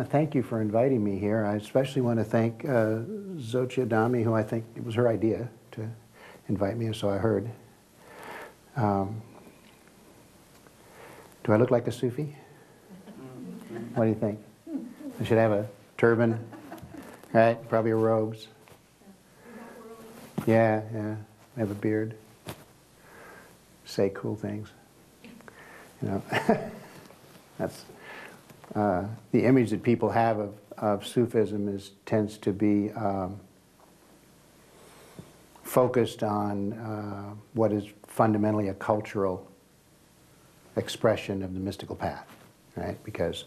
to thank you for inviting me here. I especially want to thank Xochitl Adami, who I think it was her idea to invite me, so I heard. Do I look like a Sufi? What do you think? I should have a turban, right? Probably robes. Yeah, yeah. I have a beard. Say cool things. You know, that's the image that people have of Sufism tends to be focused on what is fundamentally a cultural expression of the mystical path, right? Because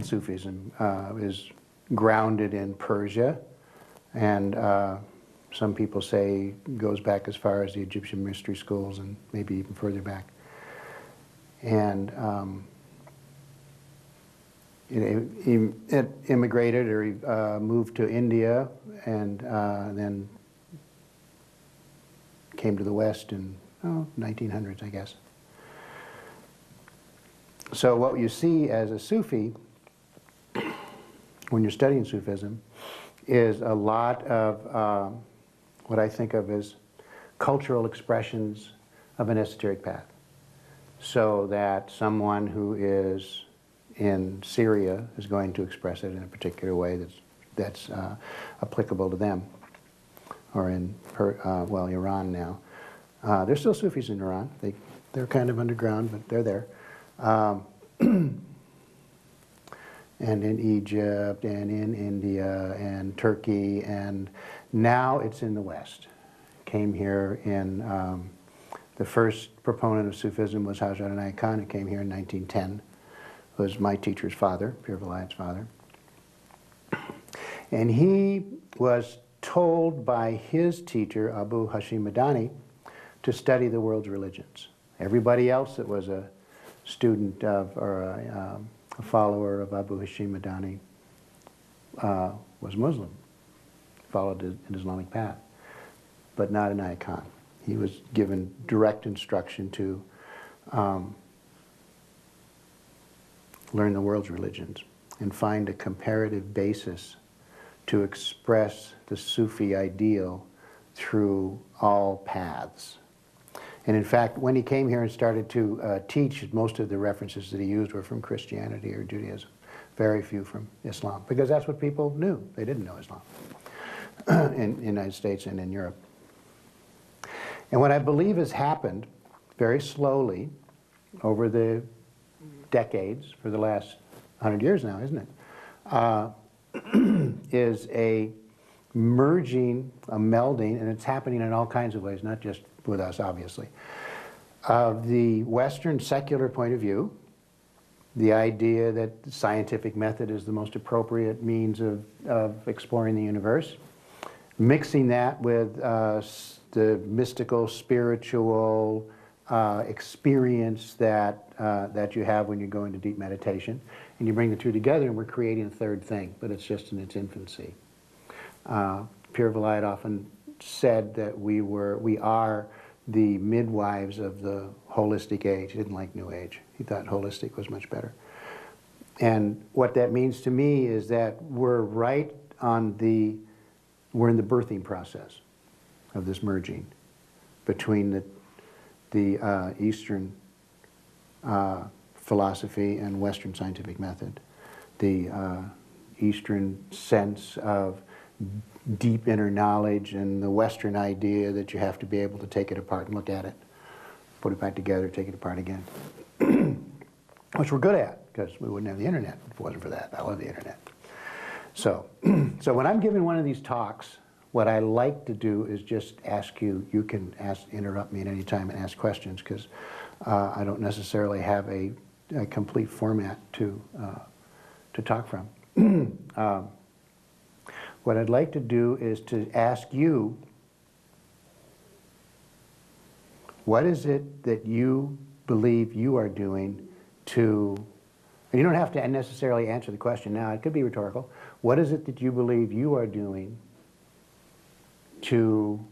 Sufism is grounded in Persia, and some people say goes back as far as the Egyptian mystery schools and maybe even further back. And it immigrated or moved to India, and then came to the West in 1900s, I guess. So what you see as a Sufi, when you're studying Sufism, is a lot of what I think of as cultural expressions of an esoteric path. So that someone who is in Syria is going to express it in a particular way that's applicable to them. Or in Iran now. There's still Sufis in Iran. They're kind of underground, but they're there. And in Egypt, and in India, and Turkey, and now it's in the West. Came here in, the first proponent of Sufism was Hazrat Inayat Khan, who came here in 1910. Was my teacher's father, Pir Vilayat's father. And he was told by his teacher, Abu Hashim Madani, to study the world's religions. Everybody else that was a student of, or a follower of Abu Hashim Madani was Muslim, followed an Islamic path, but not Inayat Khan. He was given direct instruction to learn the world's religions and find a comparative basis to express the Sufi ideal through all paths. And in fact, when he came here and started to teach, most of the references that he used were from Christianity or Judaism, very few from Islam, because that's what people knew. They didn't know Islam in the United States and in Europe. And what I believe has happened very slowly over the decades, for the last 100 years now, isn't it? Is a merging, a melding, and it's happening in all kinds of ways, not just with us, obviously, of the Western secular point of view, the idea that the scientific method is the most appropriate means of exploring the universe, mixing that with the mystical, spiritual experience that you have when you go into deep meditation, and you bring the two together, and we're creating a third thing, but it's just in its infancy. Pir Vilayat often said that we are the midwives of the holistic age. He didn't like New Age. He thought holistic was much better. And what that means to me is that we're right on we're in the birthing process of this merging between the Eastern philosophy and Western scientific method. The Eastern sense of deep inner knowledge and the Western idea that you have to be able to take it apart and look at it, put it back together, take it apart again. Which we're good at, because we wouldn't have the internet if it wasn't for that. I love the internet. So, so when I'm giving one of these talks, what I like to do is just ask you, you can interrupt me at any time and ask questions, because I don't necessarily have a complete format to talk from. What I'd like to do is to ask you, what is it that you believe you are doing to, and you don't have to necessarily answer the question now, it could be rhetorical. What is it that you believe you are doing to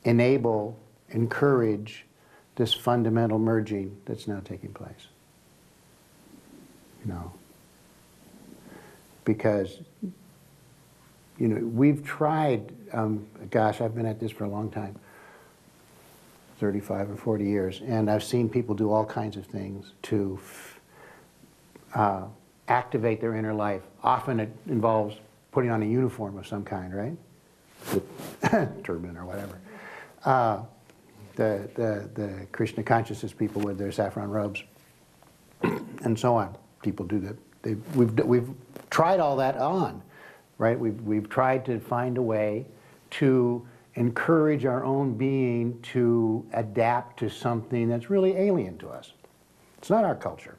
enable, encourage this fundamental merging that's now taking place? You know, because, you know, we've tried, gosh, I've been at this for a long time, 35 or 40 years, and I've seen people do all kinds of things to activate their inner life. Often it involves putting on a uniform of some kind, right? Turban or whatever. The Krishna consciousness people with their saffron robes, and so on. People do that. We've tried all that on, right? We've tried to find a way to encourage our own being to adapt to something that's really alien to us. It's not our culture.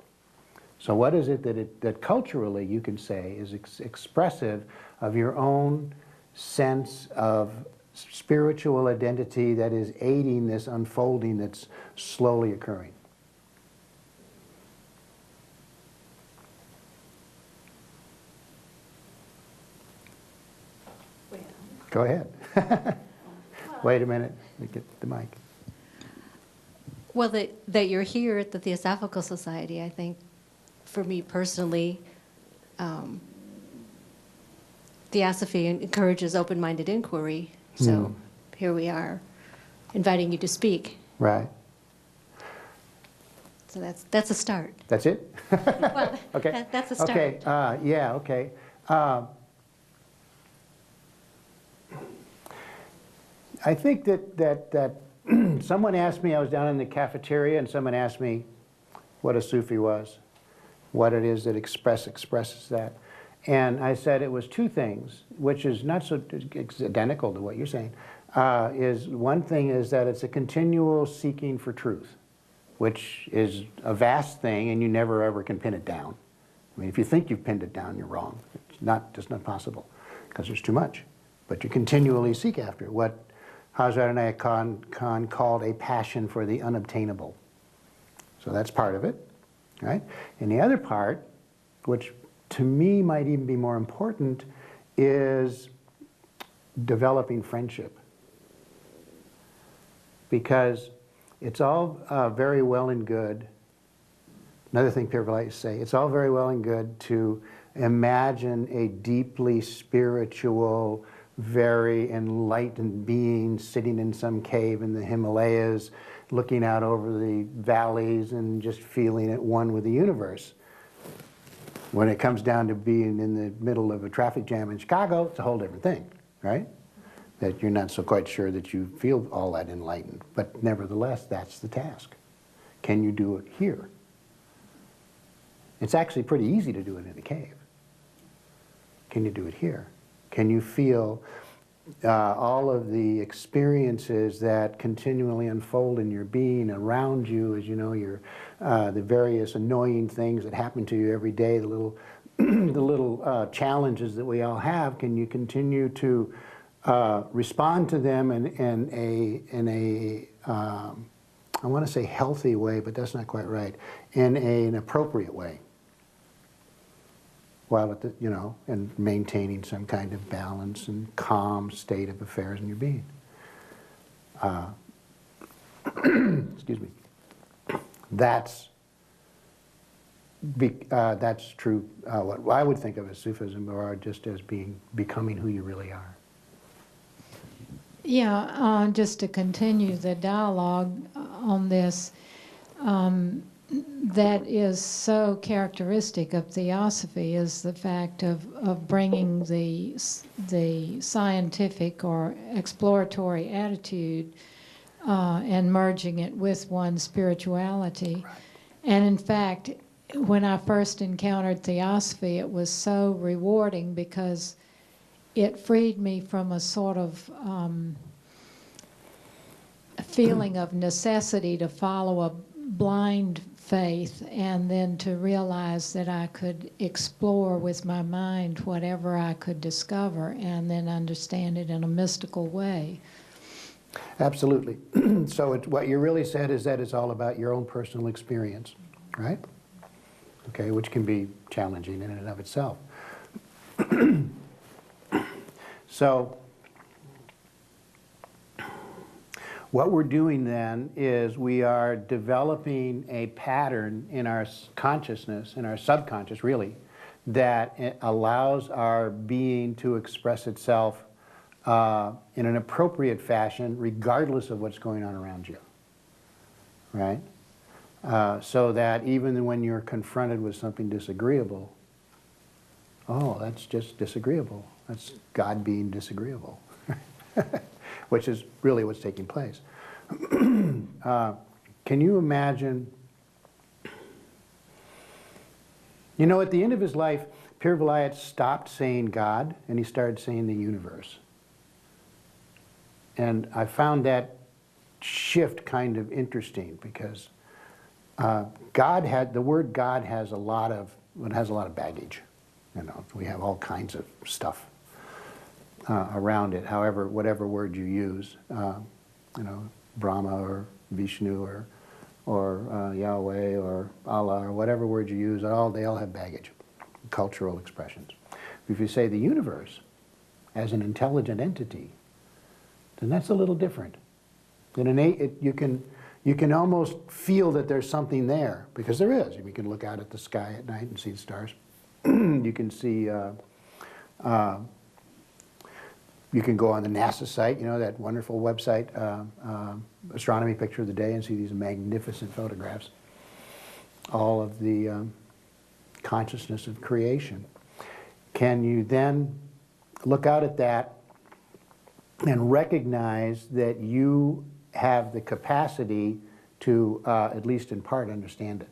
So what is it that culturally you can say is expressive of your own sense of spiritual identity that is aiding this unfolding that's slowly occurring? Go ahead. Wait a minute. Let me get the mic. Well, that you're here at the Theosophical Society, I think, for me personally, Theosophy encourages open-minded inquiry. So here we are, inviting you to speak. Right. So that's a start. That's it? Well, okay. That's a start. Okay. Yeah. Okay. I think that someone asked me, I was down in the cafeteria, and someone asked me what a Sufi was, what it is that expresses that. And I said it was two things, which is not so identical to what you're saying. Is one thing is that it's a continual seeking for truth, which is a vast thing, and you never ever can pin it down. I mean, if you think you've pinned it down, you're wrong. It's just not possible, because there's too much. But you continually seek after it. What Hazrat Inayat Khan called a passion for the unobtainable. So that's part of it, right? And the other part, which to me might even be more important, is developing friendship. Because it's all very well and good. Another thing people like to say, it's all very well and good to imagine a deeply spiritual, very enlightened being sitting in some cave in the Himalayas, looking out over the valleys and just feeling at one with the universe. When it comes down to being in the middle of a traffic jam in Chicago, it's a whole different thing, right? That you're not so quite sure that you feel all that enlightened. But nevertheless, that's the task. Can you do it here? It's actually pretty easy to do it in a cave. Can you do it here? Can you feel all of the experiences that continually unfold in your being around you, as you know, the various annoying things that happen to you every day, the little, the little challenges that we all have? Can you continue to respond to them in a I want to say healthy way, but that's not quite right, in an appropriate way, while at the, and maintaining some kind of balance and calm state of affairs in your being. Excuse me. That's true. What I would think of as Sufism, or just as becoming who you really are. Yeah, just to continue the dialogue on this, that is so characteristic of Theosophy is the fact of bringing the scientific or exploratory attitude and merging it with one's spirituality. Right. And in fact, when I first encountered Theosophy, it was so rewarding because it freed me from a sort of feeling of necessity to follow a blind faith, and then to realize that I could explore with my mind whatever I could discover and then understand it in a mystical way. Absolutely. So what you really said is that it's all about your own personal experience, right? Okay, which can be challenging in and of itself. So what we're doing then is we are developing a pattern in our consciousness, in our subconscious really, that allows our being to express itself in an appropriate fashion regardless of what's going on around you, right? So that even when you're confronted with something disagreeable, oh, that's just disagreeable. That's God being disagreeable, which is really what's taking place. Can you imagine, you know, at the end of his life, Pir Vilayat stopped saying God and he started saying the universe. And I found that shift kind of interesting because the word God has a lot of baggage. You know, we have all kinds of stuff around it. However, whatever word you use, you know, Brahma or Vishnu or Yahweh or Allah or whatever word you use, they all have baggage, cultural expressions. If you say the universe as an intelligent entity, then that's a little different. You can almost feel that there's something there, because there is. You can look out at the sky at night and see the stars. You can see, you can go on the NASA site, you know, that wonderful website, Astronomy Picture of the Day, and see these magnificent photographs. All of the consciousness of creation. Can you then look out at that and recognize that you have the capacity to, at least in part, understand it?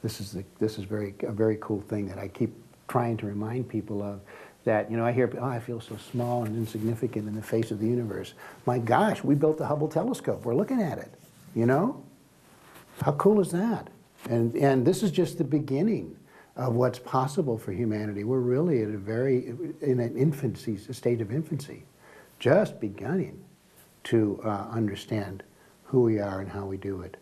This is a very cool thing that I keep trying to remind people of. That, you know, I hear, oh, I feel so small and insignificant in the face of the universe. My gosh, we built the Hubble telescope. We're looking at it, you know? How cool is that? And this is just the beginning of what's possible for humanity. We're really in an infancy, a state of infancy, just beginning to understand who we are and how we do it.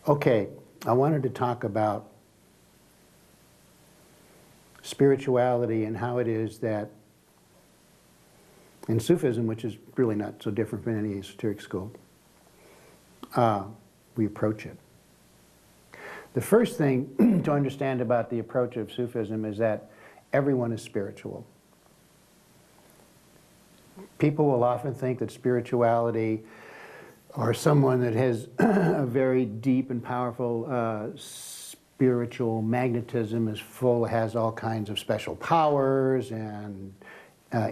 Okay, I wanted to talk about spirituality and how it is that in Sufism, which is really not so different from any esoteric school, we approach it. The first thing to understand about the approach of Sufism is that everyone is spiritual. People will often think that spirituality, or someone that has a very deep and powerful spiritual magnetism, has all kinds of special powers and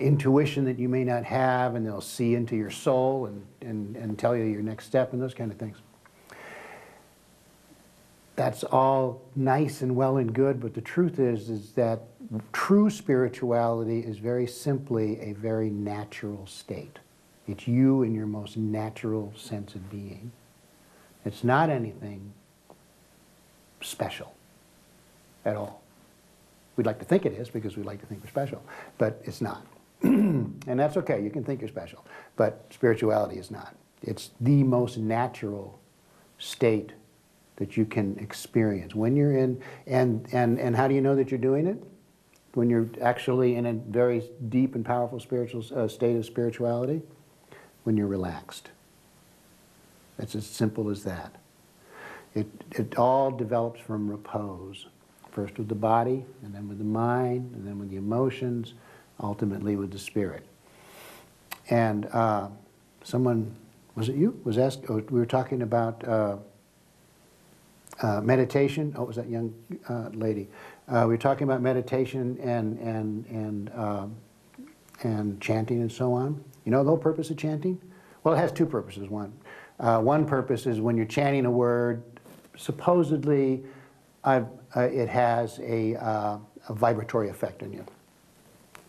intuition that you may not have, and they'll see into your soul and tell you your next step and those kind of things. That's all nice and well and good, but the truth is that true spirituality is very simply a very natural state. It's you in your most natural sense of being. It's not anything special at all. We'd like to think it is because we like to think we're special, but it's not. And that's okay, you can think you're special, but spirituality is not. It's the most natural state that you can experience. When you're in, and how do you know that you're doing it? When you're actually in a very deep and powerful spiritual state of spirituality, when you're relaxed. It's as simple as that. It all develops from repose. First with the body, and then with the mind, and then with the emotions, ultimately with the spirit. And someone, was it you? Was asked, we were talking about meditation. Oh, it was that young lady. We were talking about meditation and chanting and so on. You know the whole purpose of chanting? Well, it has two purposes. One purpose is when you're chanting a word, supposedly it has a vibratory effect on you.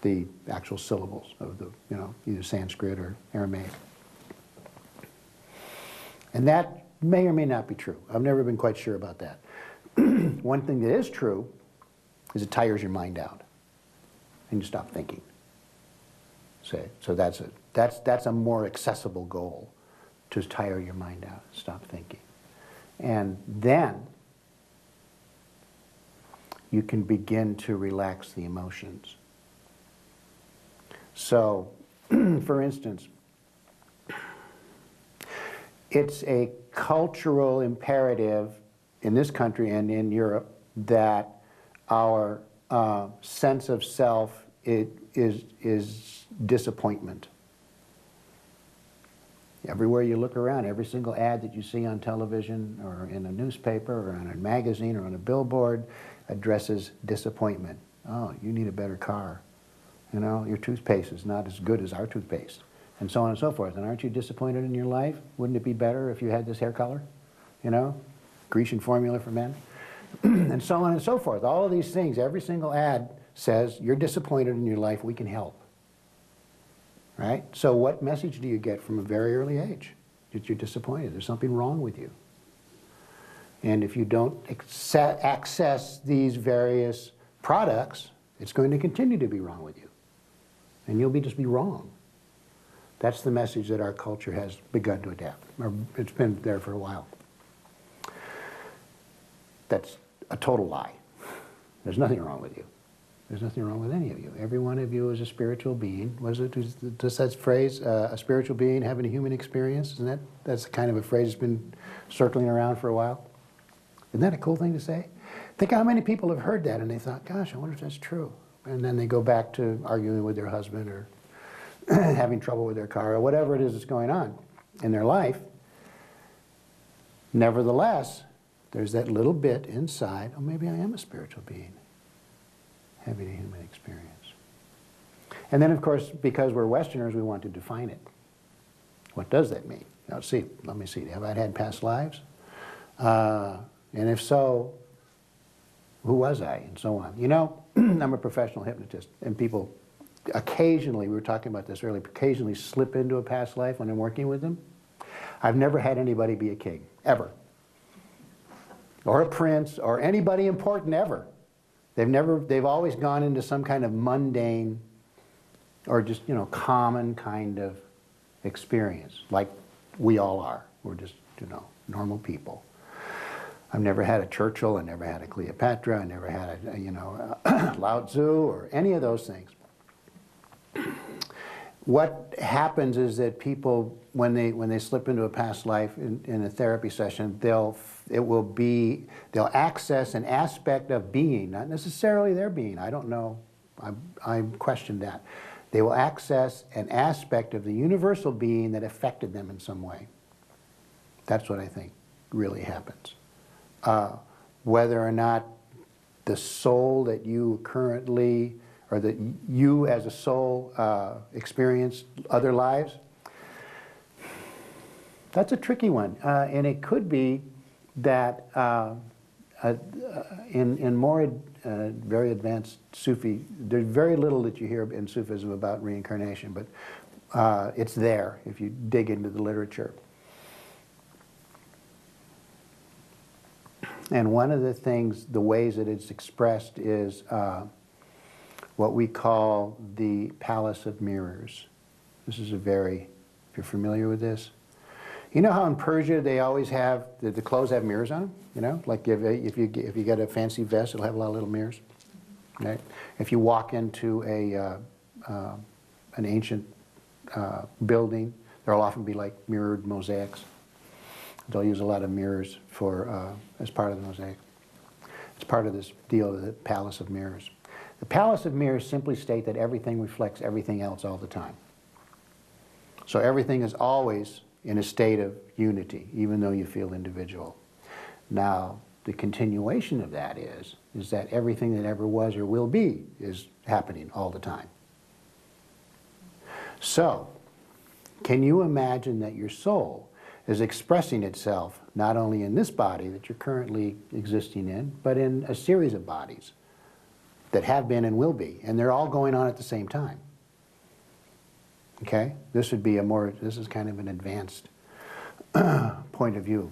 The actual syllables of the, you know, either Sanskrit or Aramaic. And that may or may not be true. I've never been quite sure about that. One thing that is true is it tires your mind out and you stop thinking. So that's a more accessible goal, to tire your mind out, stop thinking. And then you can begin to relax the emotions. So, for instance, it's a cultural imperative in this country and in Europe that our sense of self is disappointment. Everywhere you look around, every single ad that you see on television or in a newspaper or on a magazine or on a billboard addresses disappointment. Oh, you need a better car. You know, your toothpaste is not as good as our toothpaste. And so on and so forth. And aren't you disappointed in your life? Wouldn't it be better if you had this hair color? You know, Grecian formula for men. And so on and so forth. All of these things, every single ad says, you're disappointed in your life, we can help. Right? So what message do you get from a very early age? That you're disappointed, there's something wrong with you. And if you don't access these various products, it's going to continue to be wrong with you. And you'll just be wrong. That's the message that our culture has begun to adapt. Or it's been there for a while. That's a total lie. There's nothing wrong with you. There's nothing wrong with any of you. Every one of you is a spiritual being. Does that phrase, a spiritual being having a human experience? Isn't that's kind of a phrase that's been circling around for a while? Isn't that a cool thing to say? Think how many people have heard that and they thought, gosh, I wonder if that's true. And then they go back to arguing with their husband or having trouble with their car or whatever it is that's going on in their life. Nevertheless, there's that little bit inside, oh, maybe I am a spiritual being having a human experience. And then, of course, because we're Westerners, we want to define it. What does that mean? Now, let me see. Have I had past lives? And if so, who was I? And so on. You know, I'm a professional hypnotist, and people occasionally, we were talking about this earlier, occasionally slip into a past life when I'm working with them. I've never had anybody be a king, ever. Or a prince, or anybody important ever. They've always gone into some kind of mundane or just, you know, common kind of experience, like we all are. We're just, you know, normal people. I've never had a Churchill, I never had a Cleopatra, I never had a you know, Lao Tzu or any of those things. What happens is that people, when they slip into a past life in a therapy session, they'll access an aspect of being, not necessarily their being. I don't know. I question that. They will access an aspect of the universal being that affected them in some way. That's what I think really happens. Whether or not the soul that you currently, or that you as a soul experienced other lives, that's a tricky one. And it could be that in more very advanced Sufi, there's very little that you hear in Sufism about reincarnation, but it's there if you dig into the literature. And one of the things, the ways that it's expressed is what we call the Palace of Mirrors. This is if you're familiar with this. You know how in Persia they always have, the clothes have mirrors on them? You know, like if you get a fancy vest, it'll have a lot of little mirrors. Right? If you walk into an ancient building, there'll often be like mirrored mosaics. They'll use a lot of mirrors for as part of the mosaic. It's part of this deal of the Palace of Mirrors. The Palace of Mirrors simply state that everything reflects everything else all the time. So everything is always in a state of unity, even though you feel individual. Now, the continuation of that is that everything that ever was or will be is happening all the time. So, can you imagine that your soul is expressing itself not only in this body that you're currently existing in, but in a series of bodies that have been and will be, and they're all going on at the same time. Okay? This is kind of an advanced point of view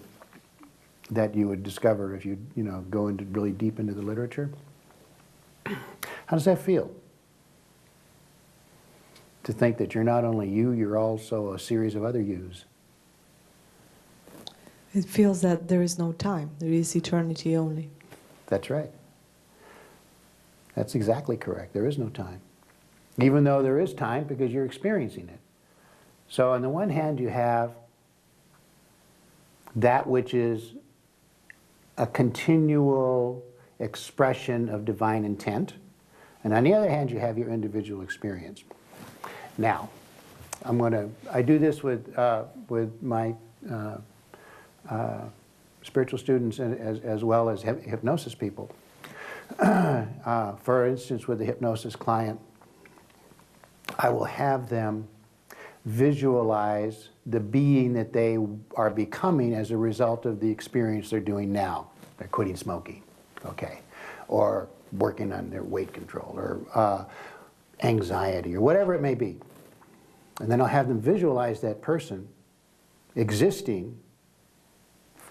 that you would discover if you go into really deep into the literature. How does that feel? To think that you're not only you, you're also a series of other yous. It feels that there is no time, there is eternity only. That's right. That's exactly correct. There is no time. Even though there is time because you're experiencing it. So on the one hand you have that which is a continual expression of divine intent. And on the other hand, you have your individual experience. Now, I do this with my spiritual students as well as hypnosis people. For instance, with the hypnosis client, I will have them visualize the being that they are becoming as a result of the experience they're doing now. They're quitting smoking, okay, or working on their weight control, or anxiety, or whatever it may be. And then I'll have them visualize that person existing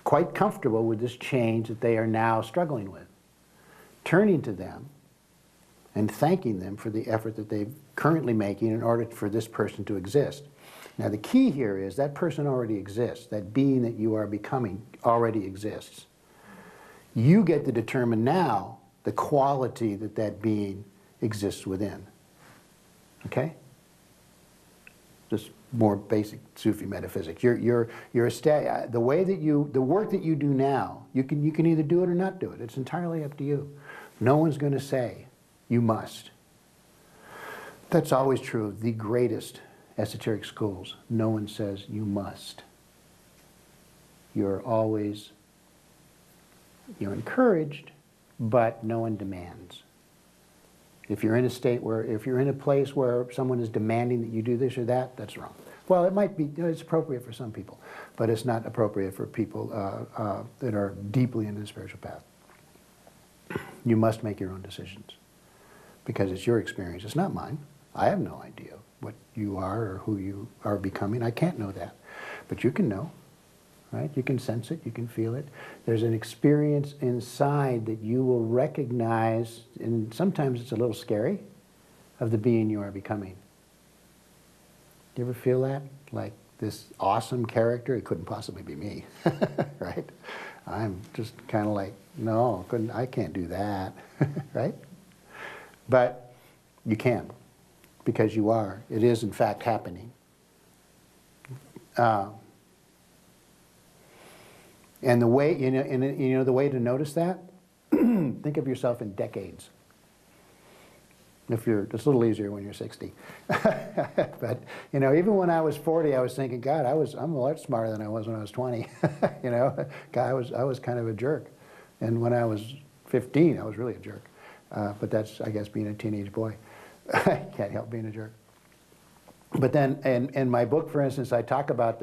quite comfortable with this change that they are now struggling with, turning to them and thanking them for the effort that they're currently making in order for this person to exist. Now the key here is that person already exists. That being that you are becoming already exists. You get to determine now the quality that that being exists within. Okay? Just more basic Sufi metaphysics. The way that the work that you do now, you can either do it or not do it. It's entirely up to you. No one's going to say you must. That's always true of the greatest esoteric schools. No one says you must. You're encouraged, but no one demands. If you're in a place where someone is demanding that you do this or that, that's wrong. Well, it might be, it's appropriate for some people, but it's not appropriate for people that are deeply into the spiritual path. You must make your own decisions because it's your experience. It's not mine. I have no idea what you are or who you are becoming. I can't know that, but you can know. Right? You can sense it, you can feel it. There's an experience inside that you will recognize, and sometimes it's a little scary, of the being you are becoming. You ever feel that? Like this awesome character, it couldn't possibly be me, right? I'm just kind of like, no, I can't do that, right? But you can, because you are. It is in fact happening. And the way, the way to notice that, think of yourself in decades. It's a little easier when you're 60. But, even when I was 40, I was thinking, God, I'm a lot smarter than I was when I was 20. God, I was kind of a jerk. And when I was 15, I was really a jerk. But that's, I guess, being a teenage boy. I can't help being a jerk. But then, in my book, for instance, I talk about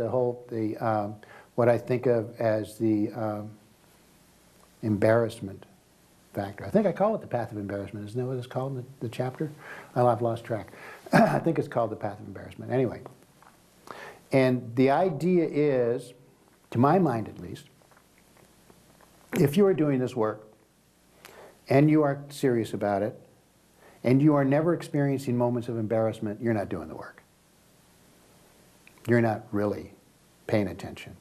what I think of as the embarrassment factor. I think I call it the Path of Embarrassment. Isn't that what it's called in the chapter? I've lost track. I think it's called the Path of Embarrassment. Anyway, and the idea is, to my mind at least, if you are doing this work and you are serious about it and you are never experiencing moments of embarrassment, you're not doing the work. You're not really paying attention.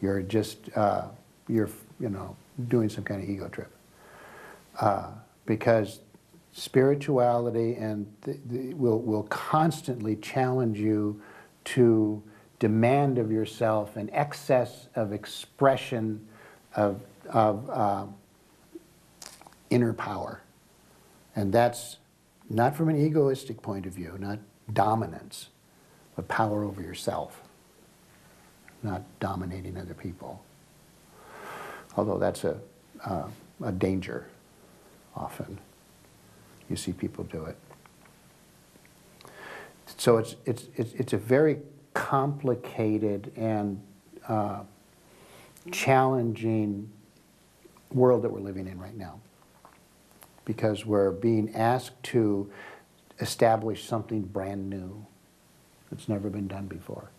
You're just, doing some kind of ego trip. Because spirituality will constantly challenge you to demand of yourself an excess of expression of inner power. And that's not from an egoistic point of view, not dominance, but power over yourself. Not dominating other people. Although that's a danger, often. You see people do it. So it's a very complicated and challenging world that we're living in right now. Because we're being asked to establish something brand new that's never been done before.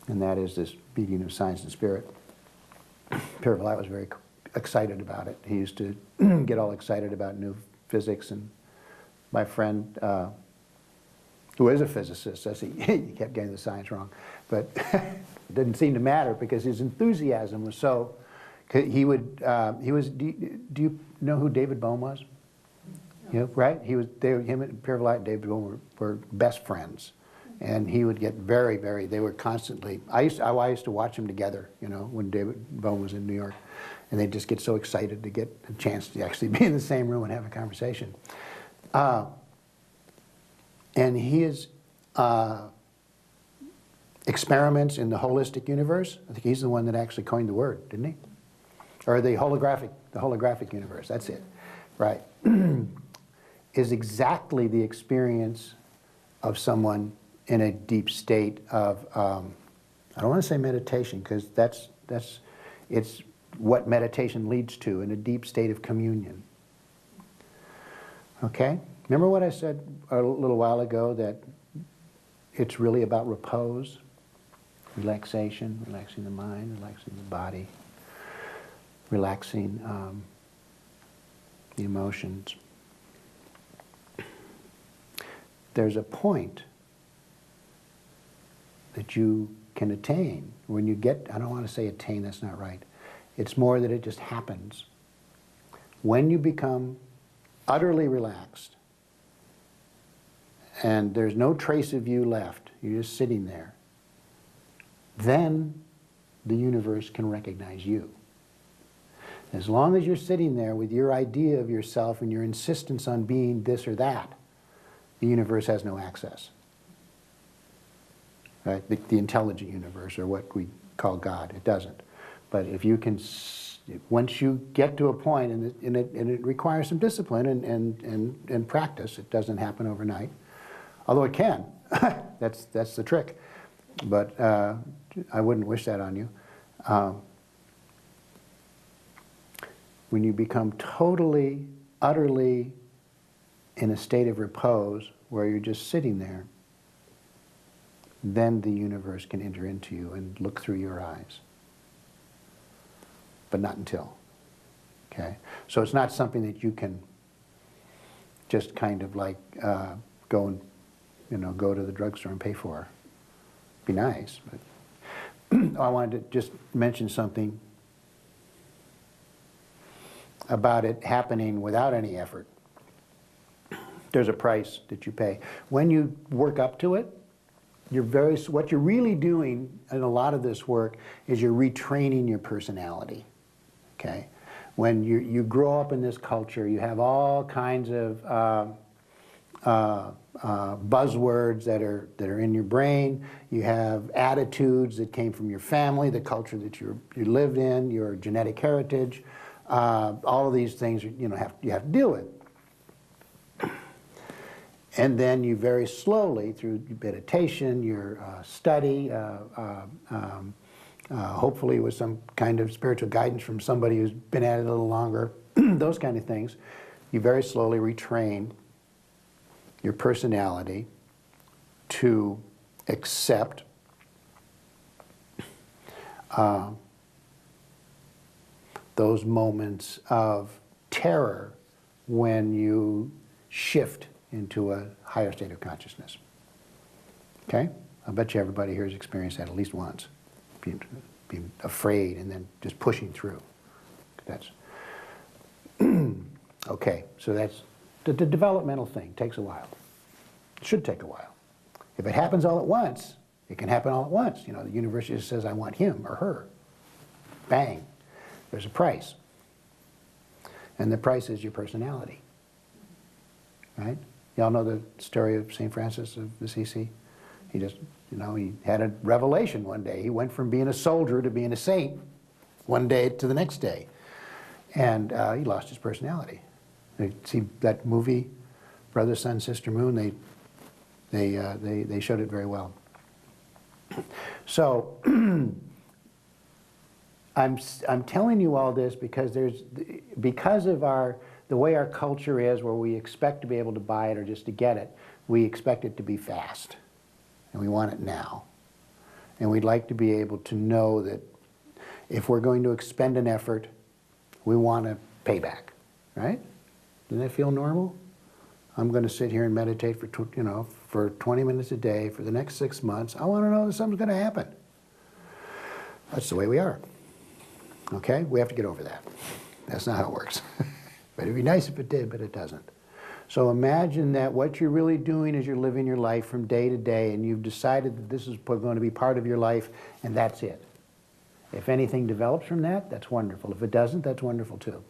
And that is this meeting of science and spirit. Pierre Villatte was very excited about it. He used to get all excited about new physics, and my friend, who is a physicist, says he kept getting the science wrong, but it didn't seem to matter because his enthusiasm was so. Do you know who David Bohm was? Right? Him and Pierre Villatte and David Bohm were best friends. And he would get very, they were constantly, I used to watch them together, you know, when David Bohm was in New York. And they'd just get so excited to get a chance to actually be in the same room and have a conversation. And his experiments in the holistic universe, I think he's the one that actually coined the word, didn't he? Or the holographic universe, that's it, right, is exactly the experience of someone in a deep state of, I don't want to say meditation, because it's what meditation leads to, in a deep state of communion. Okay? Remember what I said a little while ago, that it's really about repose, relaxation, relaxing the mind, relaxing the body, relaxing the emotions. There's a point that you can attain when you get, I don't want to say attain, that's not right. It's more that it just happens. When you become utterly relaxed and there's no trace of you left, you're just sitting there, then the universe can recognize you. As long as you're sitting there with your idea of yourself and your insistence on being this or that, the universe has no access. Right? The intelligent universe, or what we call God, it doesn't. But if you can, once you get to a point, and it requires some discipline and practice, it doesn't happen overnight, although it can. That's the trick. But I wouldn't wish that on you. When you become totally, utterly in a state of repose, where you're just sitting there, then the universe can enter into you and look through your eyes. But not until. Okay? So it's not something that you can just kind of like go and, you know, go to the drugstore and pay for. Be nice. But I wanted to just mention something about it happening without any effort. There's a price that you pay. When you work up to it, what you're really doing in a lot of this work is you're retraining your personality. Okay? When you grow up in this culture, you have all kinds of buzzwords that are in your brain. You have attitudes that came from your family, the culture that you lived in, your genetic heritage. All of these things, you have to deal with. And then you very slowly, through meditation, your study, hopefully with some kind of spiritual guidance from somebody who's been at it a little longer, those kind of things, you very slowly retrain your personality to accept those moments of terror when you shift into a higher state of consciousness. Okay? I bet you everybody here has experienced that at least once. Being afraid and then just pushing through. That's okay, so that's the developmental thing. Takes a while. It should take a while. If it happens all at once, it can happen all at once. You know, the universe just says, I want him or her. Bang. There's a price. And the price is your personality. Right? Y'all know the story of St. Francis of Assisi? He just, he had a revelation one day. He went from being a soldier to being a saint one day to the next day. And he lost his personality. See that movie, Brother, Sun, Sister, Moon? They showed it very well. So I'm telling you all this because because of the way our culture is, where we expect to be able to buy it or just to get it, we expect it to be fast. And we want it now. And we'd like to be able to know that if we're going to expend an effort, we want a payback, right? Doesn't that feel normal? I'm going to sit here and meditate for 20 minutes a day for the next 6 months. I want to know that something's going to happen. That's the way we are. Okay? We have to get over that. That's not how it works. But it'd be nice if it did, but it doesn't. So imagine that what you're really doing is you're living your life from day to day, and you've decided that this is going to be part of your life, and that's it. If anything develops from that, that's wonderful. If it doesn't, that's wonderful too.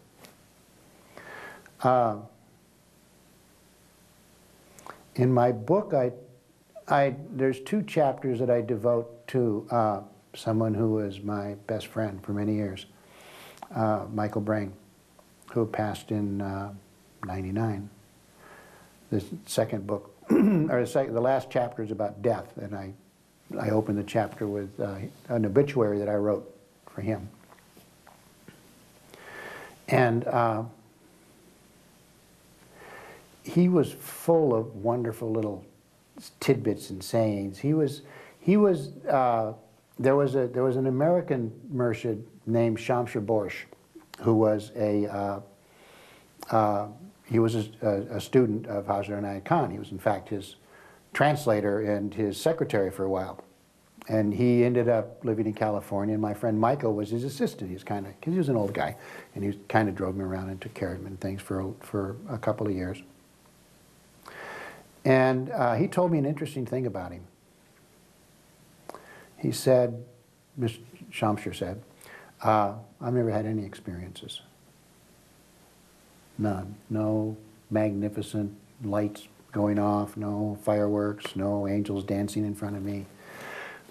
In my book, there's 2 chapters that I devote to someone who was my best friend for many years, Michael Brain, who passed in '99. The second book, or the last chapter is about death, and I opened the chapter with an obituary that I wrote for him. And he was full of wonderful little tidbits and sayings. There was an American Murshid named Shamshir Borsh, who was a student of Hazrat Inayat Khan. He was in fact his translator and his secretary for a while. And he ended up living in California, and my friend Michael was his assistant. He was kind of, because he was an old guy, and he kind of drove him around and took care of him and things for a couple of years. And he told me an interesting thing about him. He said, Mr. Shamshir said, I've never had any experiences. None. No magnificent lights going off, no fireworks, no angels dancing in front of me.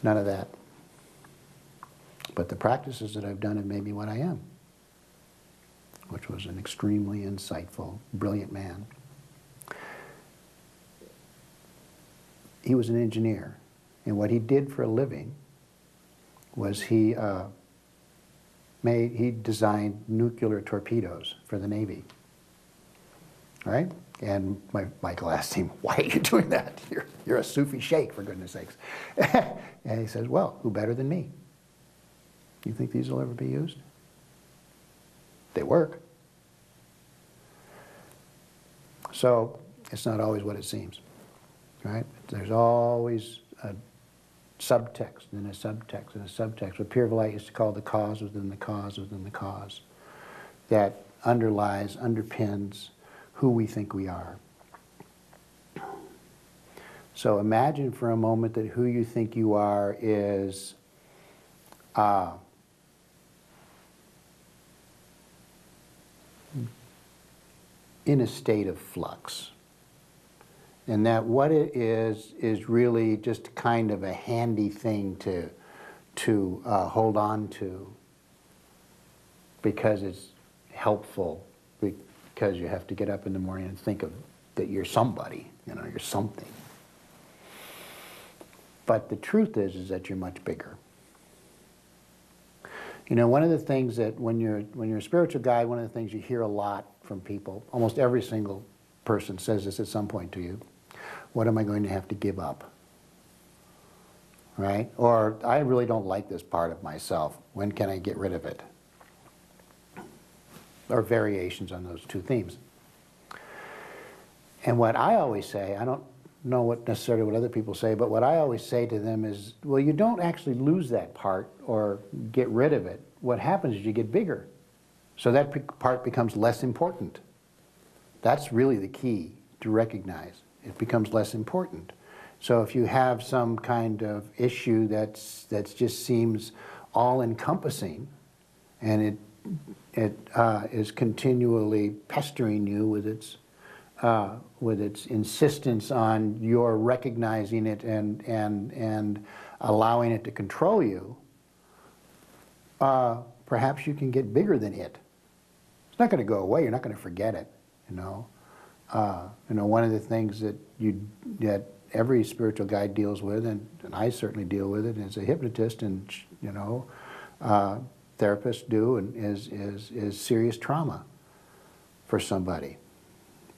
None of that. But the practices that I've done have made me what I am, which was an extremely insightful, brilliant man. He was an engineer, and what he did for a living was he designed nuclear torpedoes for the Navy. Right? And Michael asked him, why are you doing that? You're a Sufi sheikh, for goodness sakes. And he says, well, who better than me? You think these will ever be used? They work. So it's not always what it seems. Right? There's always a subtext and a subtext and a subtext. What Pir Vilayat used to call the cause within the cause within the cause, that underlies, underpins who we think we are. So imagine for a moment that who you think you are is in a state of flux. And that what it is really just kind of a handy thing to hold on to, because it's helpful, because you have to get up in the morning and think of that you're somebody, you're something. But the truth is that you're much bigger. One of the things that when you're a spiritual guide, one of the things you hear a lot from people, almost every single person says this at some point to you: what am I going to have to give up? Right? Or, I really don't like this part of myself. When can I get rid of it? Or variations on those 2 themes. And what I always say, I don't know necessarily what other people say, but what I always say to them is, well, you don't actually lose that part or get rid of it. What happens is you get bigger. So that part becomes less important. That's really the key to recognize. It becomes less important. So if you have some kind of issue that just seems all-encompassing, and it is continually pestering you with its insistence on your recognizing it and allowing it to control you, perhaps you can get bigger than it. It's not going to go away. You're not going to forget it. One of the things that every spiritual guide deals with, and I certainly deal with it as a hypnotist, and therapists do, and is serious trauma for somebody.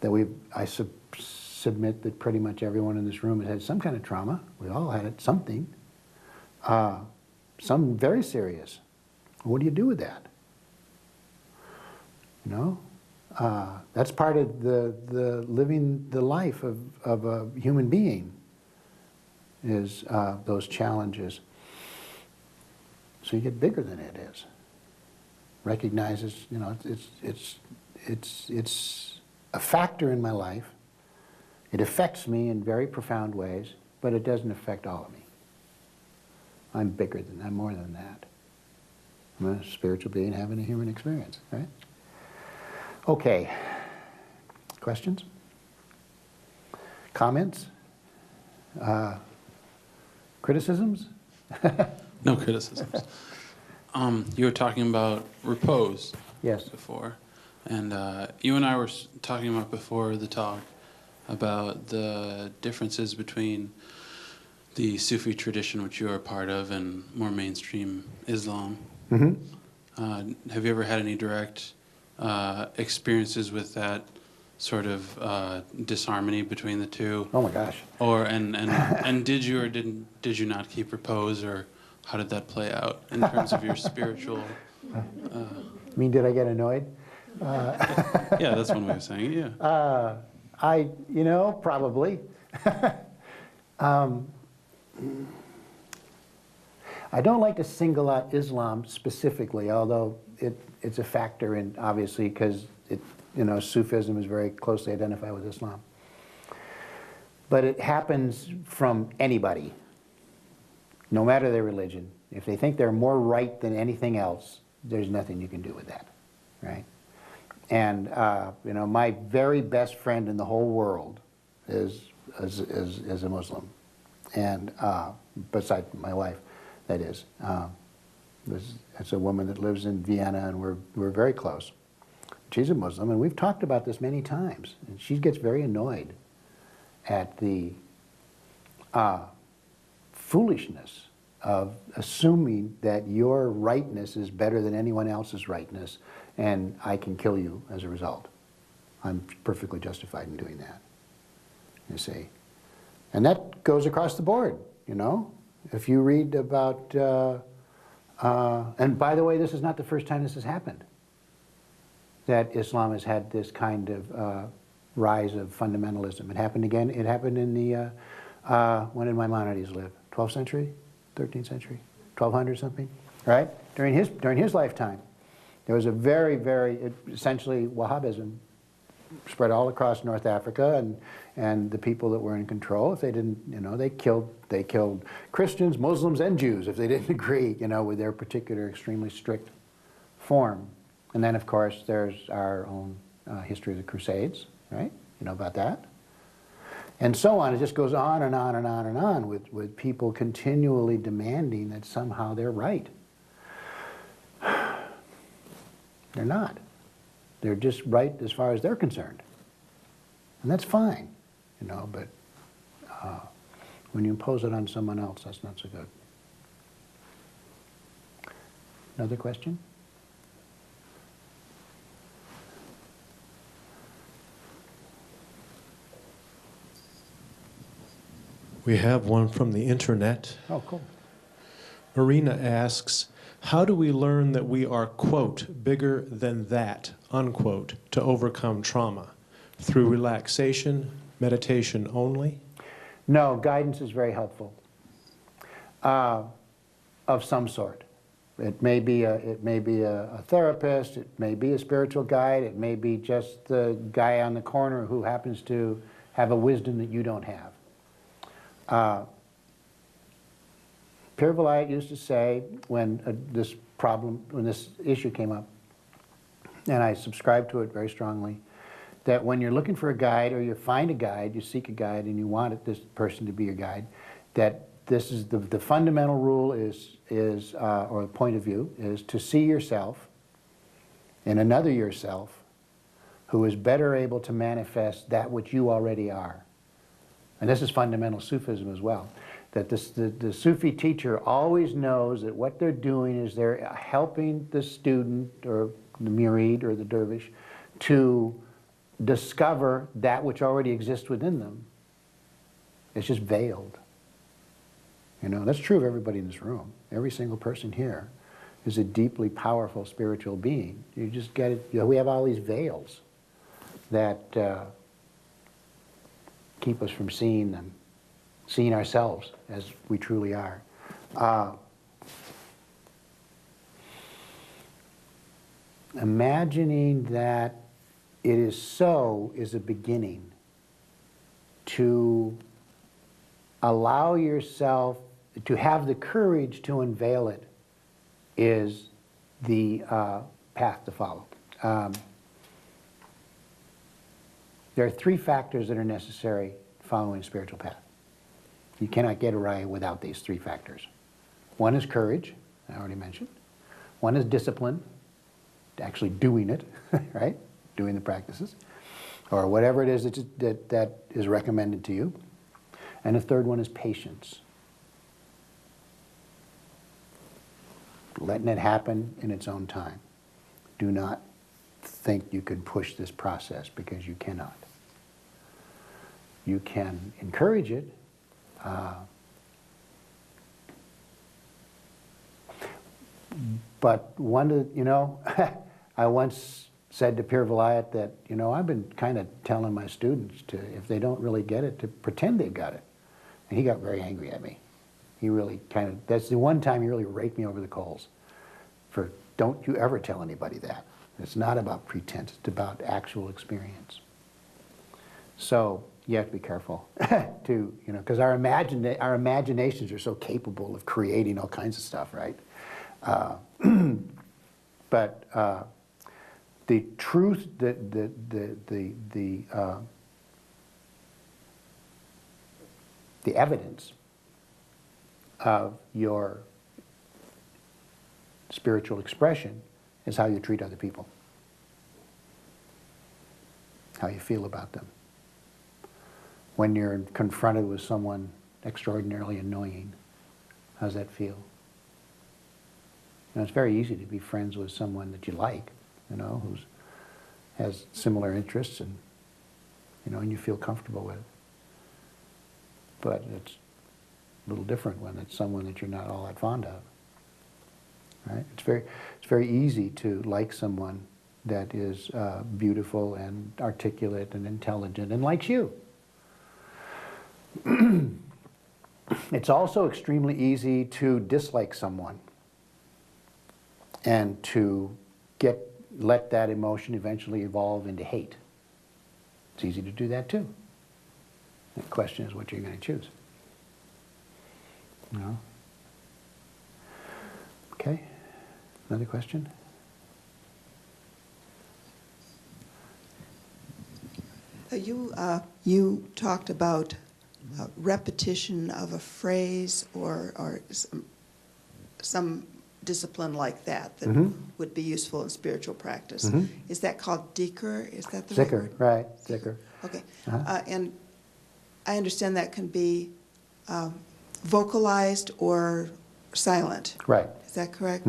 That I submit that pretty much everyone in this room has had some kind of trauma. We all had it, something. Some very serious. What do you do with that? That's part of the living the life of a human being, is those challenges. So you get bigger than it is. Recognizes, it's a factor in my life, It affects me in very profound ways, but it doesn't affect all of me. I'm bigger than that, I'm more than that. I'm a spiritual being having a human experience, right? Okay. Questions? Comments? Criticisms? No criticisms. You were talking about repose Yes. before, and you and I were talking about before the talk about the differences between the Sufi tradition, which you are a part of, and more mainstream Islam. Mm-hmm. Have you ever had any direct experiences with that sort of disharmony between the two? Oh my gosh. Or and did you or did you not keep repose, or how did that play out in terms of your spiritual? I mean, did I get annoyed? Yeah, that's one way of saying it. Yeah. Probably. I don't like to single out Islam specifically, although it's a factor in, obviously, because Sufism is very closely identified with Islam. But it happens from anybody, no matter their religion. If they think they're more right than anything else, there's nothing you can do with that, right? And my very best friend in the whole world is a Muslim, and besides my wife, that is. It's a woman that lives in Vienna, and we're very close. She's a Muslim, and we've talked about this many times. And she gets very annoyed at the foolishness of assuming that your rightness is better than anyone else's rightness, and I can kill you as a result. I'm perfectly justified in doing that, you see. And that goes across the board, If you read about, and by the way, this is not the first time this has happened, that Islam has had this kind of rise of fundamentalism. It happened again. It happened in the, when did Maimonides live? 12th century? 13th century? 1200 something? Right? During his lifetime. There was a very, very, essentially Wahhabism spread all across North Africa, and the people that were in control, if they didn't, they killed Christians, Muslims, and Jews if they didn't agree, with their particular extremely strict form. And then, of course, there's our own history of the Crusades, right? You know about that? And so on. It just goes on and on and on and on with people continually demanding that somehow they're right. They're not. They're just right as far as they're concerned. And that's fine, but when you impose it on someone else, that's not so good. Another question? We have one from the internet. Oh, cool. Marina asks, how do we learn that we are, quote, bigger than that, unquote, to overcome trauma? Through relaxation, meditation only? No, guidance is very helpful, of some sort. It may be a therapist, it may be a spiritual guide, it may be just the guy on the corner who happens to have a wisdom that you don't have. Pierre Vilayet used to say when this issue came up, and I subscribe to it very strongly, that when you're looking for a guide, or you find a guide, you seek a guide, and you want this person to be your guide, that this is the fundamental rule or the point of view is to see yourself in another yourself who is better able to manifest that which you already are. And this is fundamental Sufism as well. That the Sufi teacher always knows that what they're doing is they're helping the student or the murid or the dervish to discover that which already exists within them. It's just veiled. That's true of everybody in this room. Every single person here is a deeply powerful spiritual being. You just get it. We have all these veils that keep us from seeing them, seeing ourselves as we truly are. Imagining that it is so is a beginning to allow yourself to have the courage to unveil it is the path to follow. There are three factors that are necessary following a spiritual path. You cannot get away without these three factors. One is courage, I already mentioned. One is discipline, actually doing it, right? Doing the practices, or whatever it is that is recommended to you. And the third one is patience. Letting it happen in its own time. Do not think you could push this process, because you cannot. You can encourage it. But one of, I once said to Pir Vilayat that, I've been kind of telling my students to, if they don't really get it, to pretend they've got it. And he got very angry at me. He really that's the one time he really raked me over the coals. For, don't you ever tell anybody that. It's not about pretense, it's about actual experience. So you have to be careful to, because our imaginations are so capable of creating all kinds of stuff, right? But the truth, the evidence of your spiritual expression is how you treat other people, how you feel about them. When you're confronted with someone extraordinarily annoying, how's that feel? It's very easy to be friends with someone that you like, who has similar interests, and and you feel comfortable with. But it's a little different when it's someone that you're not all that fond of. Right? It's very easy to like someone that is beautiful and articulate and intelligent and likes you. It's also extremely easy to dislike someone and to let that emotion eventually evolve into hate. It's easy to do that too. The question is what you're going to choose. Okay. Another question? You talked about repetition of a phrase or some discipline like that would be useful in spiritual practice. Is that called dhikr? Is that the right word? Right, dhikr. Okay. And I understand that can be vocalized or silent. Right. Is that correct?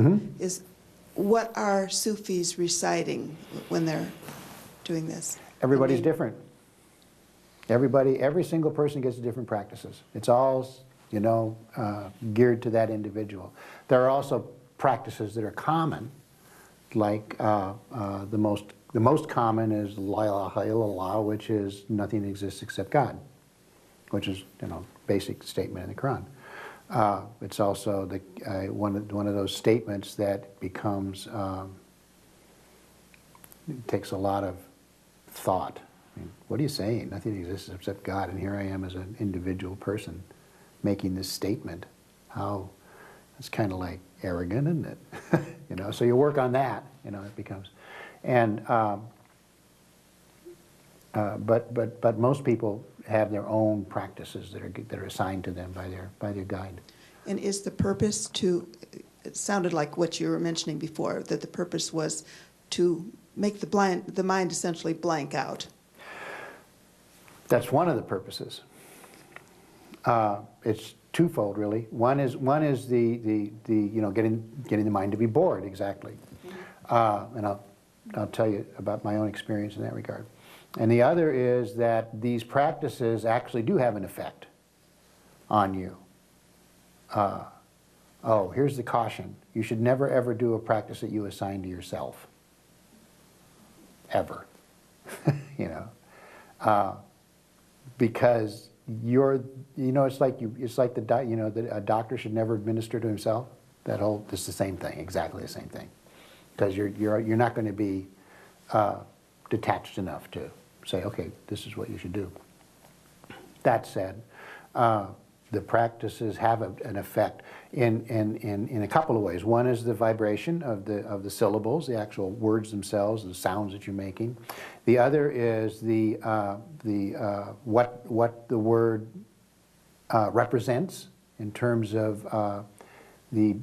What are Sufis reciting when they're doing this? Everybody's different. Every single person gets different practices. It's all, geared to that individual. There are also practices that are common, like the most common is La ilaha illallah, which is nothing exists except God, which is basic statement in the Quran. It's also one of those statements that becomes it takes a lot of thought. What are you saying? Nothing exists except God, and here I am as an individual person making this statement. How it's kind of like arrogant, isn't it? So you work on that. It becomes, and but most people have their own practices that are assigned to them by their guide. And is the purpose to? It sounded like what you were mentioning before, that the purpose was to make the mind essentially blank out. That's one of the purposes. It's twofold, really. One is the getting the mind to be bored, exactly. And I'll tell you about my own experience in that regard. And the other is that these practices actually do have an effect on you. Here's the caution. You should never ever do a practice that you assign to yourself. Ever. Because it's like a doctor should never administer to himself. It's the same thing, exactly the same thing. Because you're not going to be detached enough to say, okay, this is what you should do. That said, the practices have an effect in a couple of ways. One is the vibration of the syllables, the actual words themselves, the sounds that you're making. The other is what the word represents in terms of the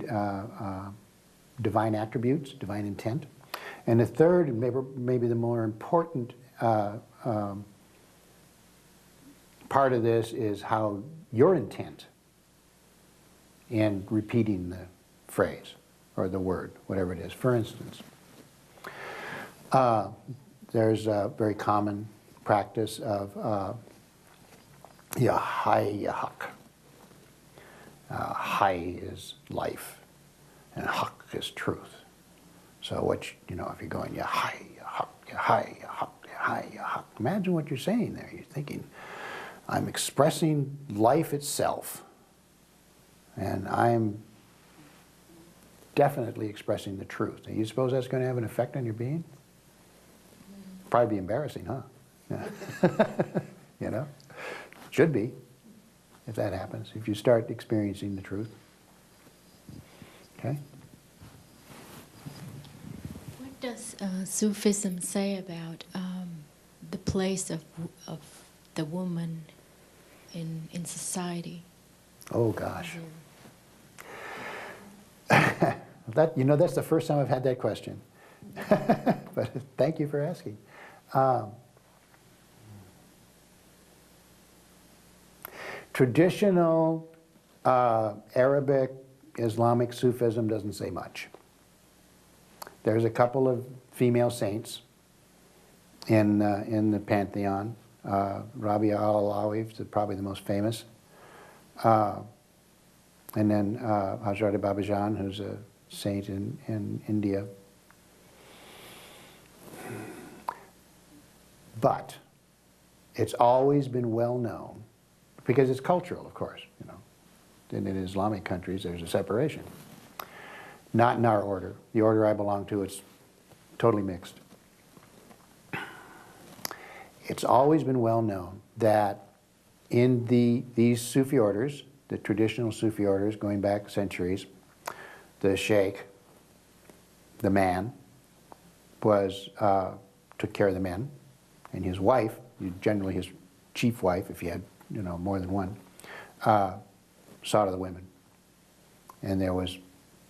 divine attributes, divine intent. And the third, and maybe the more important part of this, is how your intent in repeating the phrase or the word, whatever it is. For instance, there's a very common practice of Yahai Yahak. Hai is life, and Hak is truth. So if you're going Yahai Yahak, Yahai Yahak, Yahai Yahak, imagine what you're saying there. You're thinking, I'm expressing life itself, and I'm definitely expressing the truth. Do you suppose that's going to have an effect on your being? Probably be embarrassing, huh? Yeah. Should be, if that happens, if you start experiencing the truth. Okay? What does Sufism say about the place of the woman in society? Oh gosh. That's the first time I've had that question. But thank you for asking. Traditional Arabic Islamic Sufism doesn't say much. There's a couple of female saints in the pantheon. Rabia al-Alawi is probably the most famous. And then Hazrat Babajan, who's a saint in India. But it's always been well known, because it's cultural, of course. In Islamic countries, there's a separation. Not in our order. The order I belong to, it's totally mixed. It's always been well known that in these Sufi orders, the traditional Sufi orders going back centuries, the sheikh, the man, took care of the men, and his wife, generally his chief wife, if he had more than one, saw to the women. And there was,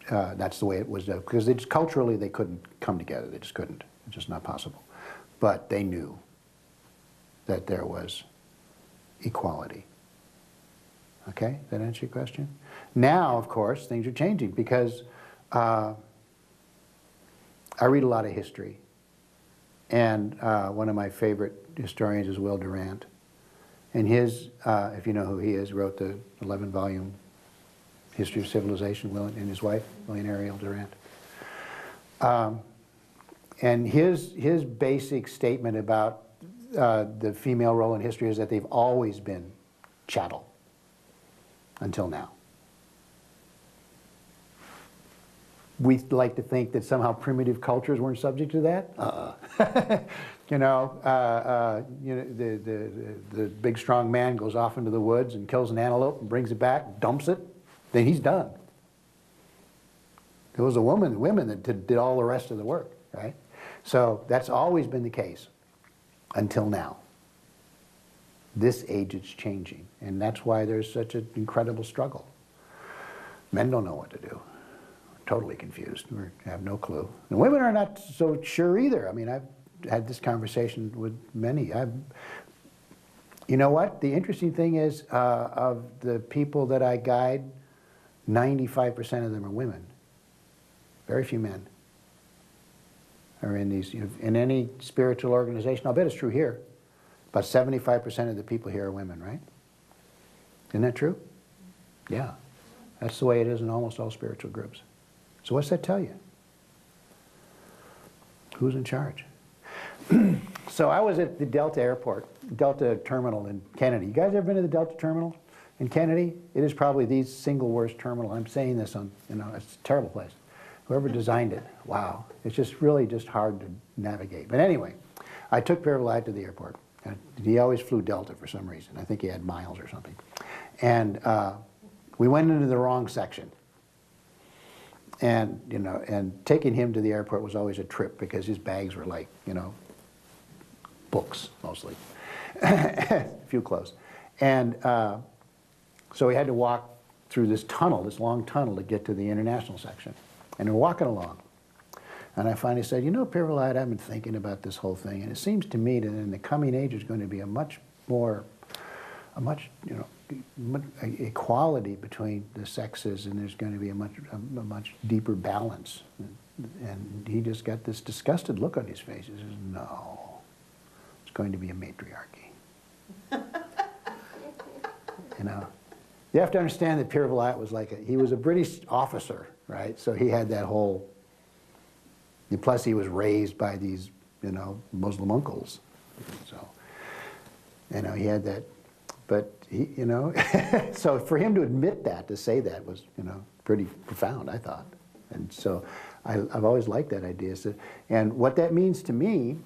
that's the way it was done. Because culturally they couldn't come together, they just couldn't. It's just not possible. But they knew that there was equality. Okay, does that answer your question? Now, of course, things are changing because I read a lot of history. And one of my favorite historians is Will Durant. And his, if you know who he is, wrote the 11-volume History of Civilization, Will and his wife, William Ariel Durant. And his basic statement about the female role in history is that they've always been chattel until now. We like to think that somehow primitive cultures weren't subject to that. The big strong man goes off into the woods and kills an antelope and brings it back, dumps it, then he's done. It was the women that did all the rest of the work, right? So that's always been the case until now. This age it's changing, and that's why there's such an incredible struggle. Men don't know what to do. Totally confused. We have no clue. And women are not so sure either. I mean, I've had this conversation with many. You know what? The interesting thing is, of the people that I guide, 95% of them are women. Very few men are in these. In any spiritual organization, I'll bet it's true here, about 75% of the people here are women, right? Isn't that true? Yeah. That's the way it is in almost all spiritual groups. So what's that tell you? Who's in charge? So I was at the Delta Airport, Delta Terminal in Kennedy. You guys ever been to the Delta Terminal in Kennedy? It is probably the single worst terminal. I'm saying this on, it's a terrible place. Whoever designed it, wow. It's just really just hard to navigate. But anyway, I took Paraglide to the airport. He always flew Delta for some reason. I think he had miles or something. And we went into the wrong section. And, you know, and taking him to the airport was always a trip because his bags were like, you know, books mostly, a few clothes. And so we had to walk through this tunnel, this long tunnel, to get to the international section. And we're walking along. And I finally said, you know, Pirulite, I've been thinking about this whole thing, and it seems to me that in the coming age there's going to be a much, you know, equality between the sexes, and there's going to be a much deeper balance. And he just got this disgusted look on his face. He says, no, it's going to be a matriarchy. You know, you have to understand that Pierre Vilayet was like, he was a British officer, right? So he had that whole, and plus he was raised by these, you know, Muslim uncles. So, you know, he had that, but he, you know, so for him to admit that, to say that was, you know, pretty profound, I thought. And so I've always liked that idea. So, and what that means to me,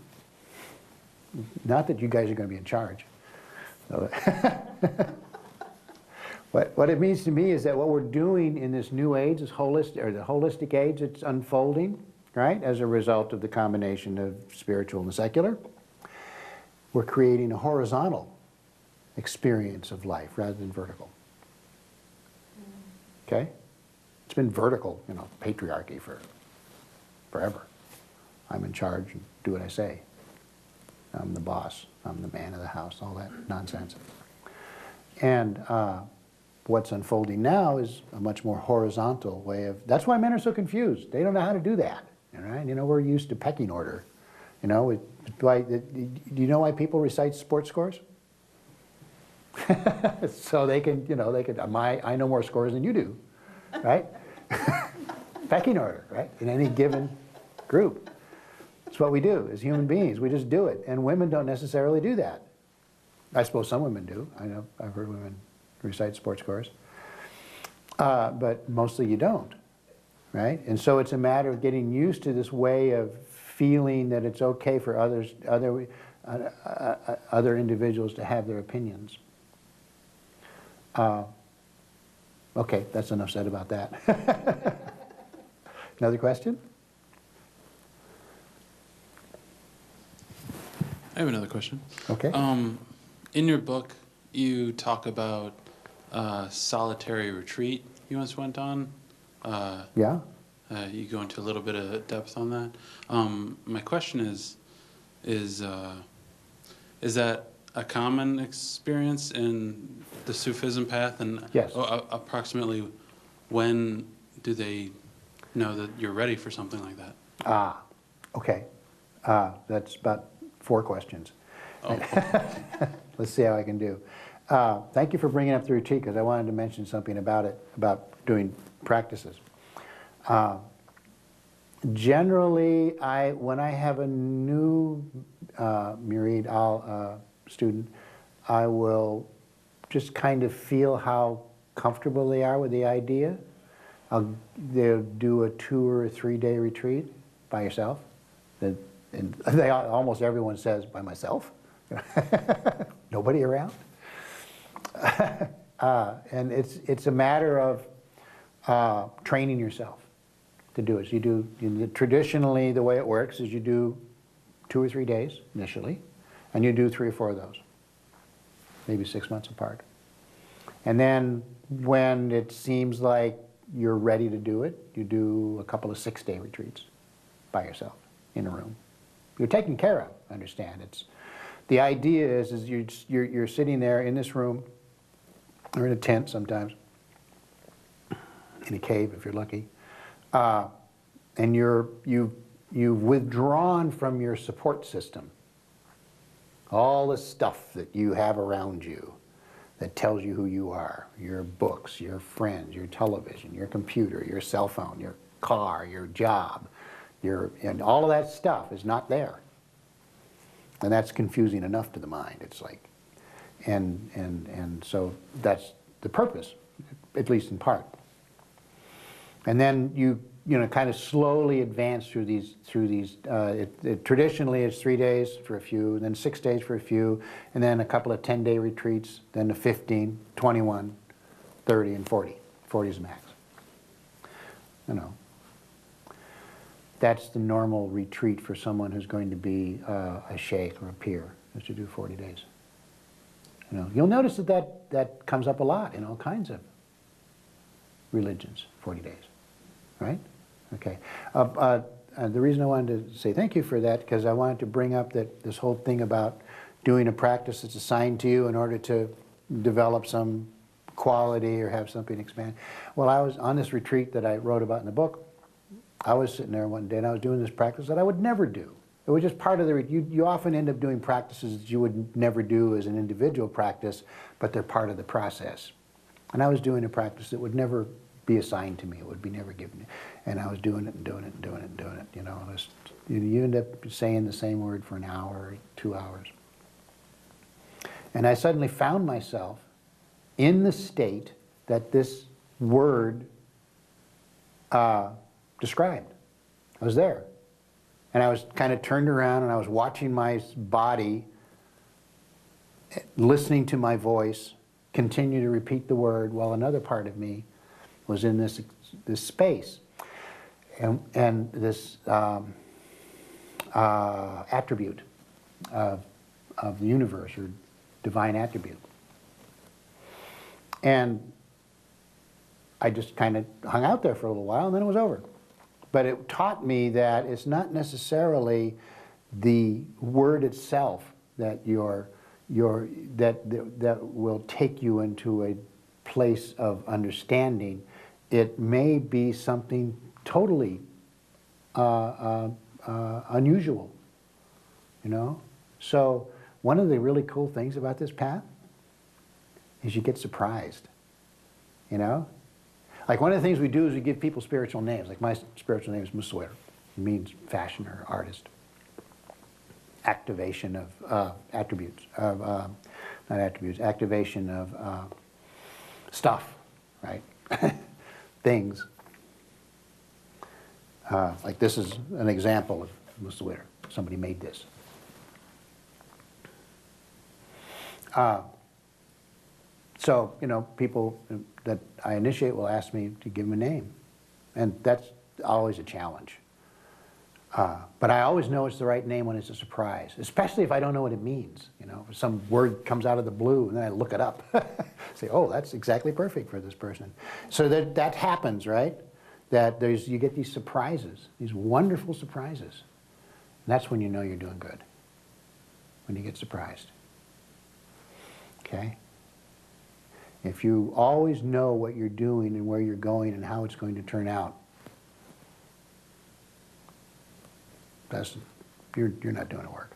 not that you guys are going to be in charge. What it means to me is that what we're doing in this new age, this holistic, or the holistic age that's unfolding, right, as a result of the combination of spiritual and the secular, we're creating a horizontal experience of life rather than vertical. Okay? It's been vertical, you know, patriarchy for forever. I'm in charge and do what I say. I'm the boss. I'm the man of the house, all that nonsense. And what's unfolding now is a much more horizontal way of, that's why men are so confused. They don't know how to do that, right? You know, we're used to pecking order. You know, do you know why people recite sports scores? So they can, you know, I know more scores than you do, right? Pecking order, right? In any given group. It's what we do as human beings. We just do it. And women don't necessarily do that. I suppose some women do. I know, I've heard women recite sports scores. But mostly you don't, right? And so it's a matter of getting used to this way of feeling that it's okay for other individuals to have their opinions. Okay, that's enough said about that. Another question? I have another question. Okay. In your book, you talk about solitary retreat you once went on. Yeah? You go into a little bit of depth on that. My question is that a common experience in the Sufism path? And yes. Approximately when do they know that you're ready for something like that? Okay. That's about 4 questions. Oh. Let's see how I can do. Thank you for bringing up the retreat, because I wanted to mention something about it, about doing practices. Generally, when I have a new murid, student, I will just kind of feel how comfortable they are with the idea. They'll do a 2 or 3 day retreat by yourself. And almost everyone says, by myself? Nobody around? And it's a matter of training yourself to do it. So traditionally, the way it works is you do 2 or 3 days initially, and you do 3 or 4 of those, maybe 6 months apart. And then when it seems like you're ready to do it, you do a couple of 6-day retreats by yourself in a room. You're taken care of, understand. The idea is you're sitting there in this room, or in a tent sometimes, in a cave if you're lucky, and you've withdrawn from your support system all the stuff that you have around you that tells you who you are, your books, your friends, your television, your computer, your cell phone, your car, your job, and all of that stuff is not there. And that's confusing enough to the mind. It's like, and so that's the purpose, at least in part. And then you kind of slowly advance through these. Traditionally, it's 3 days for a few, then 6 days for a few, and then a couple of 10-day retreats, then the 15, 21, 30, and 40. 40 is the max. That's the normal retreat for someone who's going to be a sheikh or a pir, is to do 40 days. You'll notice that comes up a lot in all kinds of religions, 40 days, right? Okay. The reason I wanted to say thank you for that, because I wanted to bring up this whole thing about doing a practice that's assigned to you in order to develop some quality or have something expand. Well, I was on this retreat that I wrote about in the book. I was sitting there one day and I was doing this practice that I would never do. It was just part of the, you often end up doing practices that you would never do as an individual practice, but they're part of the process. And I was doing a practice that would never be assigned to me. It would be never given me. And I was doing it and doing it and doing it and doing it. You end up saying the same word for an hour or 2 hours. And I suddenly found myself in the state that this word described. I was there. And I was kind of turned around and I was watching my body, listening to my voice, continue to repeat the word while another part of me was in this space. And this attribute of the universe, or divine attribute. And I just kind of hung out there for a little while and then it was over. But it taught me that it's not necessarily the word itself that that will take you into a place of understanding. It may be something totally unusual, So one of the really cool things about this path is you get surprised, Like one of the things we do is we give people spiritual names. Like my spiritual name is Musawir. It means fashioner, artist. Activation of attributes, not attributes, activation of stuff, right? Things. Like this is an example of Musawir. Somebody made this. So, people that I initiate will ask me to give them a name. And that's always a challenge. But I always know it's the right name when it's a surprise, especially if I don't know what it means. If some word comes out of the blue and then I look it up. Say, oh, that's exactly perfect for this person. So that happens, right? That you get these surprises, these wonderful surprises. And that's when you know you're doing good, when you get surprised. Okay? If you always know what you're doing and where you're going and how it's going to turn out, you're not doing the work.